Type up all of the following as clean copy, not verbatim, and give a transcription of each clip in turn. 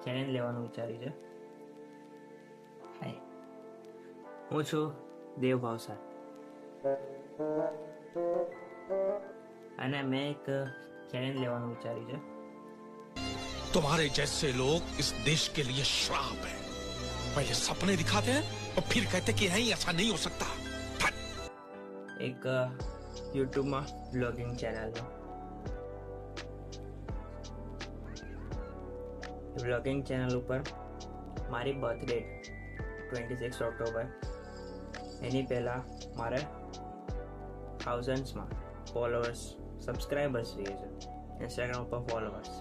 Challenge લેવાનું વિચાર્યું છે. હાય, હું છું દેવ ભાવસાર અને મેં એક ચેલેન્જ લેવાનું વિચાર્યું છે. तुम्हारे जैसे लोग इस देश के लिए श्राप है. पहले सपने दिखाते हैं और फिर कहते कि नहीं ऐसा नहीं हो सकता. એક યુટ્યુબમાં બ્લોગિંગ ચેનલ છે. બ્લોગિંગ ચેનલ ઉપર મારી બર્થડે 26 ઓક્ટોબર એની પહેલાં મારે થાઉઝન્ડ્સમાં ફોલોઅર્સ સબસ્ક્રાઈબર્સ જોઈએ છે ઇન્સ્ટાગ્રામ ઉપર ફોલોઅર્સ.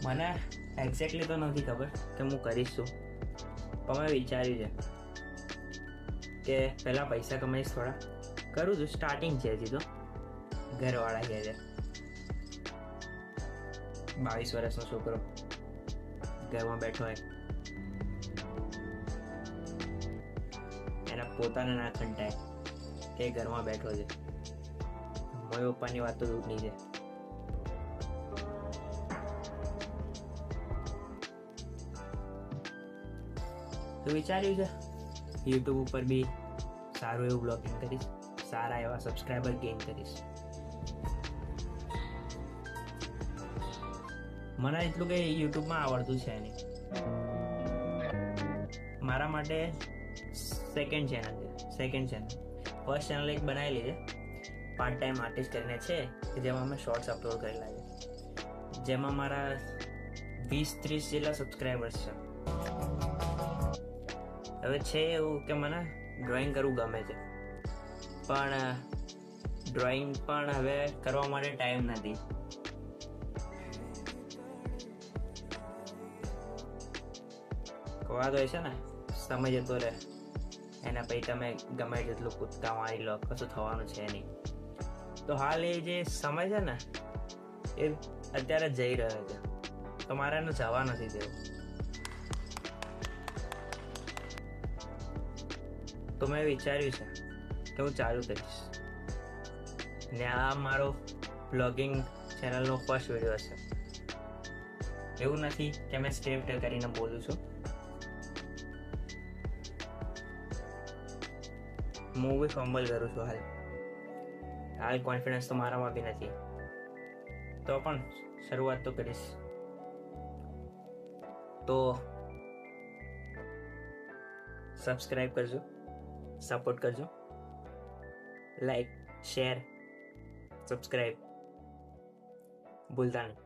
મને એક્ઝેક્ટલી તો નથી ખબર કે હું કરીશ શું, પણ મેં વિચાર્યું છે કે પહેલાં પૈસા કમાઈશ, થોડા કરું છું, સ્ટાર્ટિંગ છે હજી તો. ઘરવાળા કહે છે 22 વર્ષનો છોકરો ઘરમાં બેઠો હોય, એના પોતાને ના ખંટાય કે ઘરમાં બેઠો છે. મમ્મી પપ્પાની વાત તો દૂરની છે. તો વિચાર્યું છે યુટ્યુબ ઉપર બી સારું એવું બ્લોગિંગ કરીશ, સારા એવા સબસ્ક્રાઈબર ગેઇન કરીશ. મને એટલું કંઈ યુટ્યુબમાં આવડતું છે નહીં. મારા માટે સેકન્ડ ચેનલ છે. ફર્સ્ટ ચેનલ એક બનાવેલી છે પાર્ટ ટાઈમ આર્ટિસ્ટ કરીને છે, કે જેમાં મેં શોર્ટ્સ અપલોડ કરેલા છે, જેમાં મારા 20-30 જેટલા સબસ્ક્રાઈબર્સ છે. હવે છે એવું કે મને ડ્રોઈંગ કરવું ગમે છે, પણ ડ્રોઈંગ પણ હવે કરવા માટે ટાઈમ નથી. વાત હોય છે ને, સમય જતો રહે એના પછી તમે ગમે તેટલું કૂદકા મારી લો, કશું થવાનું છે નહીં. તો હાલ એ જે સમય છે ને એ અત્યારે જઈ રહ્યો છે, તો મારે એને જવા નથી દેવું. તો મેં વિચાર્યું છે કે હું ચાલુ કરીશ, ને આ મારો બ્લોગિંગ ચેનલનો ફર્સ્ટ વિડીયો હશે. એવું નથી કે મેં સ્ક્રિપ્ટ કરીને બોલું છું. હું બી ફમ્બલ કરું છું હાલ કોન્ફિડન્સ તો મારામાં બી નથી, તો પણ શરૂઆત તો કરીશ. તો સબસ્ક્રાઈબ કરજો, સપોર્ટ કરજો, લાઈક, શેર, સબસ્ક્રાઈબ ભૂલતા નહીં.